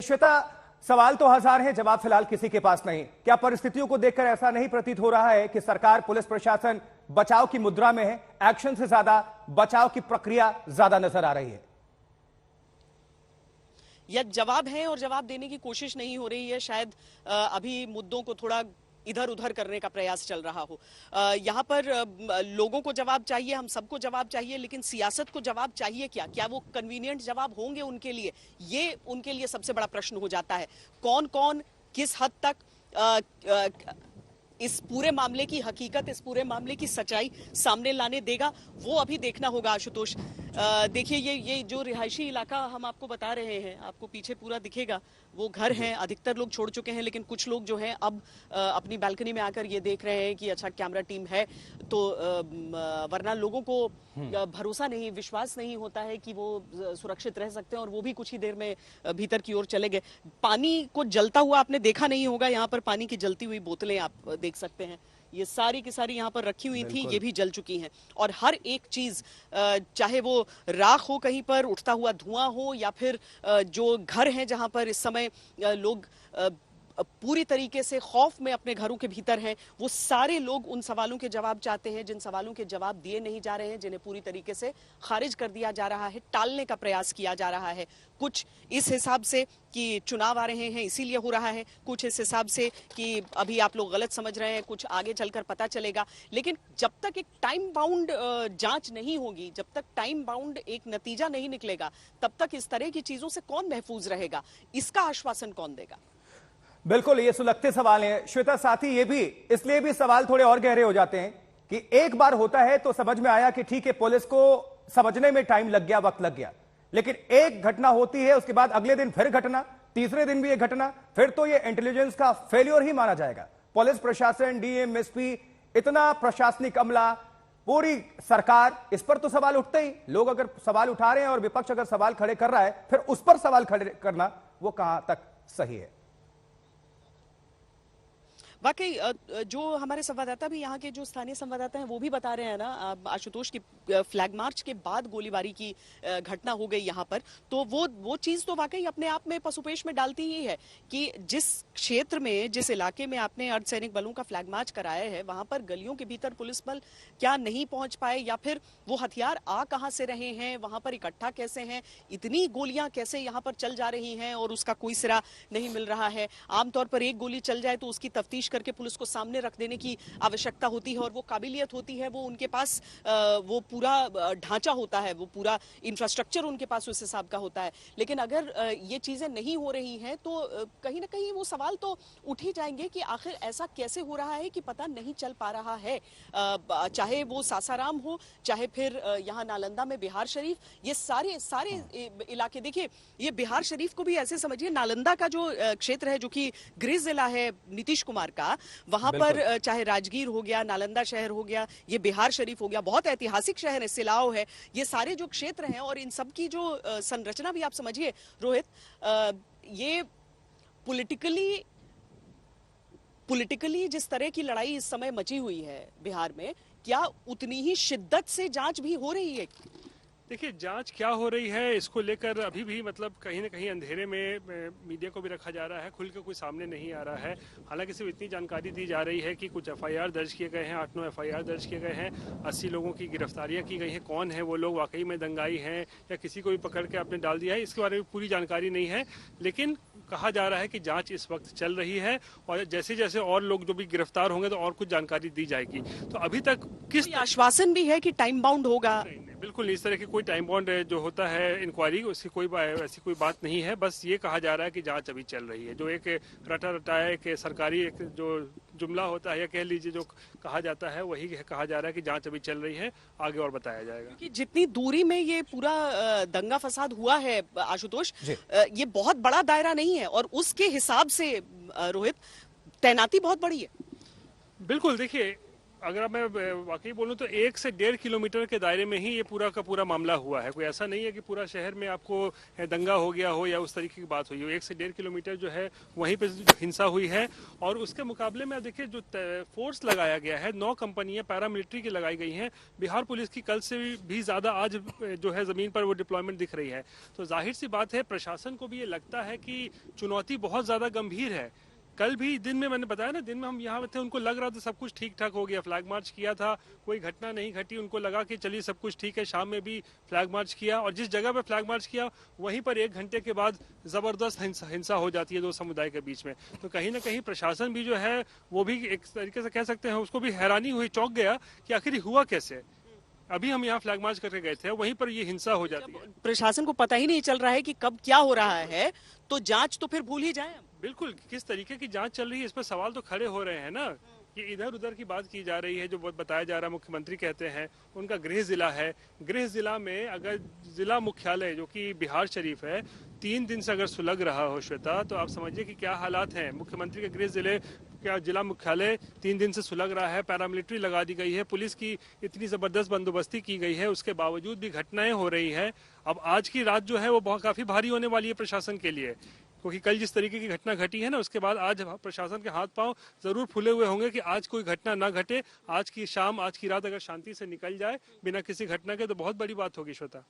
श्वेता, सवाल तो हजार हैं, जवाब फिलहाल किसी के पास नहीं। क्या परिस्थितियों को देखकर ऐसा नहीं प्रतीत हो रहा है कि सरकार, पुलिस प्रशासन बचाव की मुद्रा में है, एक्शन से ज्यादा बचाव की प्रक्रिया ज्यादा नजर आ रही है? या जवाब है और जवाब देने की कोशिश नहीं हो रही है। शायद अभी मुद्दों को थोड़ा इधर उधर करने का प्रयास चल रहा हो। यहाँ पर लोगों को जवाब चाहिए, हम सबको जवाब चाहिए, लेकिन सियासत को जवाब चाहिए क्या? क्या वो कन्वीनियंट जवाब होंगे उनके लिए? ये उनके लिए सबसे बड़ा प्रश्न हो जाता है। कौन कौन किस हद तक इस पूरे मामले की हकीकत, इस पूरे मामले की सच्चाई सामने लाने देगा, वो अभी देखना होगा आशुतोष। देखिए, ये जो रिहायशी इलाका हम आपको बता रहे हैं, आपको पीछे पूरा दिखेगा, वो घर हैं। अधिकतर लोग छोड़ चुके हैं, लेकिन कुछ लोग जो हैं अब अपनी बालकनी में आकर ये देख रहे हैं कि अच्छा कैमरा टीम है। तो वरना लोगों को भरोसा नहीं, विश्वास नहीं होता है कि वो सुरक्षित रह सकते हैं, और वो भी कुछ ही देर में भीतर की ओर चले गए। पानी को जलता हुआ आपने देखा नहीं होगा, यहाँ पर पानी की जलती हुई बोतलें आप देख सकते हैं। ये सारी की सारी यहाँ पर रखी हुई थी, ये भी जल चुकी हैं। और हर एक चीज, चाहे वो राख हो, कहीं पर उठता हुआ धुआं हो, या फिर जो घर हैं जहां पर इस समय लोग पूरी तरीके से खौफ में अपने घरों के भीतर हैं, वो सारे लोग उन सवालों के जवाब चाहते हैं जिन सवालों के जवाब दिए नहीं जा रहे हैं, जिन्हें पूरी तरीके से खारिज कर दिया जा रहा है, टालने का प्रयास किया जा रहा है। कुछ इस हिसाब से कि चुनाव आ रहे हैं इसीलिए हो रहा है, कुछ इस हिसाब से कि अभी आप लोग गलत समझ रहे हैं, कुछ आगे चलकर पता चलेगा। लेकिन जब तक एक टाइम बाउंड जांच नहीं होगी, जब तक टाइम बाउंड एक नतीजा नहीं निकलेगा, तब तक इस तरह की चीजों से कौन महफूज रहेगा? इसका आश्वासन कौन देगा? बिल्कुल, ये सुलगते सवाल हैं श्वेता। साथ ही ये भी, इसलिए भी सवाल थोड़े और गहरे हो जाते हैं कि एक बार होता है तो समझ में आया कि ठीक है, पुलिस को समझने में टाइम लग गया, वक्त लग गया, लेकिन एक घटना होती है, उसके बाद अगले दिन फिर घटना, तीसरे दिन भी ये घटना, फिर तो ये इंटेलिजेंस का फेल्योर ही माना जाएगा। पुलिस प्रशासन, डीएम, एसपी, इतना प्रशासनिक अमला, पूरी सरकार, इस पर तो सवाल उठते ही। लोग अगर सवाल उठा रहे हैं और विपक्ष अगर सवाल खड़े कर रहा है, फिर उस पर सवाल खड़े करना वो कहां तक सही है? वाकई जो हमारे संवाददाता भी, यहाँ के जो स्थानीय संवाददाता हैं, वो भी बता रहे हैं ना आशुतोष की फ्लैग मार्च के बाद गोलीबारी की घटना हो गई यहाँ पर, तो वो चीज तो वाकई अपने आप में पसुपेश में डालती ही है कि जिस क्षेत्र में, जिस इलाके में आपने अर्धसैनिक बलों का फ्लैग मार्च कराया है, वहां पर गलियों के भीतर पुलिस बल क्या नहीं पहुंच पाए, या फिर वो हथियार आ कहां से रहे हैं, वहां पर इकट्ठा कैसे हैं, इतनी गोलियां कैसे यहाँ पर चल जा रही हैं और उसका कोई सिरा नहीं मिल रहा है। आमतौर पर एक गोली चल जाए तो उसकी तफ्तीश करके पुलिस को सामने रख देने की आवश्यकता होती है, और वो काबिलियत होती है, वो उनके पास वो पूरा ढांचा होता है, वो पूरा इंफ्रास्ट्रक्चर उनके पास उस हिसाब का होता है। लेकिन अगर ये चीजें नहीं हो रही हैं तो कहीं ना कहीं वो सवाल तो उठ ही जाएंगे कि आखिर ऐसा कैसे हो रहा है कि पता नहीं चल पा रहा है। चाहे वो सासाराम हो, चाहे फिर यहाँ नालंदा में बिहार शरीफ, ये सारे इलाके, देखिए ये बिहार शरीफ को भी ऐसे समझिए, नालंदा का जो क्षेत्र है, जो कि गृह जिला है नीतीश कुमार का, वहां पर चाहे राजगीर हो गया, नालंदा शहर हो गया, ये बिहार शरीफ हो गया, बहुत ऐतिहासिक शहर है, सिलाओ है, ये सारे जो क्षेत्र हैं, और इन सब की जो संरचना भी आप समझिए रोहित, ये पॉलिटिकली जिस तरह की लड़ाई इस समय मची हुई है बिहार में, क्या उतनी ही शिद्दत से जांच भी हो रही है? देखिए, जांच क्या हो रही है इसको लेकर अभी भी मतलब कहीं ना कहीं अंधेरे में मीडिया को भी रखा जा रहा है, खुल के कोई सामने नहीं आ रहा है। हालांकि सिर्फ इतनी जानकारी दी जा रही है कि कुछ एफआईआर दर्ज किए गए हैं, 8-9 एफआईआर दर्ज किए गए हैं, 80 लोगों की गिरफ्तारियां की गई हैं। कौन है वो लोग, वाकई में दंगाई हैं या किसी को भी पकड़ के आपने डाल दिया है, इसके बारे में पूरी जानकारी नहीं है। लेकिन कहा जा रहा है कि जांच इस वक्त चल रही है, और जैसे जैसे और लोग जो भी गिरफ्तार होंगे तो और कुछ जानकारी दी जाएगी। तो अभी तक किस आश्वासन भी है कि टाइम बाउंड होगा? बिल्कुल, इस तरह की कोई टाइम बाउंड जो होता है इंक्वायरी, उसकी ऐसी कोई बात नहीं है। बस ये कहा जा रहा है कि जांच अभी चल रही है। जो एक रटा रटाया एक सरकारी एक जो जुमला होता है, या कह लीजिए जो कहा जाता है, वही कहा जा रहा है कि जांच अभी चल रही है, आगे और बताया जाएगा। कि जितनी दूरी में ये पूरा दंगा फसाद हुआ है आशुतोष, ये बहुत बड़ा दायरा नहीं है, और उसके हिसाब से रोहित तैनाती बहुत बड़ी है। बिल्कुल, देखिए अगर मैं वाकई बोलूं तो 1 से 1.5 किलोमीटर के दायरे में ही ये पूरा का पूरा मामला हुआ है। कोई ऐसा नहीं है कि पूरा शहर में आपको दंगा हो गया हो या उस तरीके की बात हुई हो। 1 से 1.5 किलोमीटर जो है वहीं पे हिंसा हुई है। और उसके मुकाबले में देखिए जो फोर्स लगाया गया है, 9 कंपनियां पैरामिलिट्री की लगाई गई हैं। बिहार पुलिस की कल से भी ज्यादा आज जो है जमीन पर वो डिप्लॉयमेंट दिख रही है। तो जाहिर सी बात है प्रशासन को भी ये लगता है कि चुनौती बहुत ज्यादा गंभीर है। कल भी दिन में मैंने बताया ना, दिन में हम यहाँ थे, उनको लग रहा था सब कुछ ठीक ठाक हो गया, फ्लैग मार्च किया था, कोई घटना नहीं घटी, उनको लगा कि चलिए सब कुछ ठीक है। शाम में भी फ्लैग मार्च किया और जिस जगह पे फ्लैग मार्च किया वहीं पर 1 घंटे के बाद जबरदस्त हिंसा हो जाती है 2 समुदाय के बीच में। तो कहीं ना कहीं प्रशासन भी जो है वो भी एक तरीके से कह सकते हैं, उसको भी हैरानी हुई, चौंक गया कि आखिर हुआ कैसे। अभी हम यहाँ फ्लैग मार्च करके गए थे, वहीं पर ये हिंसा हो जाती है। प्रशासन को पता ही नहीं चल रहा है कि कब क्या हो रहा है, तो जांच तो फिर भूल ही जाए। बिल्कुल, किस तरीके की जांच चल रही है इस पर सवाल तो खड़े हो रहे हैं ना। कि इधर उधर की बात की जा रही है, जो बताया जा रहा है, मुख्यमंत्री कहते हैं उनका गृह जिला है। गृह जिला में अगर जिला मुख्यालय जो कि बिहार शरीफ है 3 दिन से अगर सुलग रहा हो श्वेता, तो आप समझिए कि क्या हालात हैं। मुख्यमंत्री के गृह जिले क्या जिला मुख्यालय 3 दिन से सुलग रहा है, पैरामिलिट्री लगा दी गई है, पुलिस की इतनी जबरदस्त बंदोबस्ती की गई है, उसके बावजूद भी घटनाएं हो रही है। अब आज की रात जो है वो बहुत काफी भारी होने वाली है प्रशासन के लिए, क्योंकि कल जिस तरीके की घटना घटी है ना, उसके बाद आज प्रशासन के हाथ पांव जरूर फूले हुए होंगे कि आज कोई घटना ना घटे। आज की शाम, आज की रात अगर शांति से निकल जाए बिना किसी घटना के, तो बहुत बड़ी बात होगी श्वेता।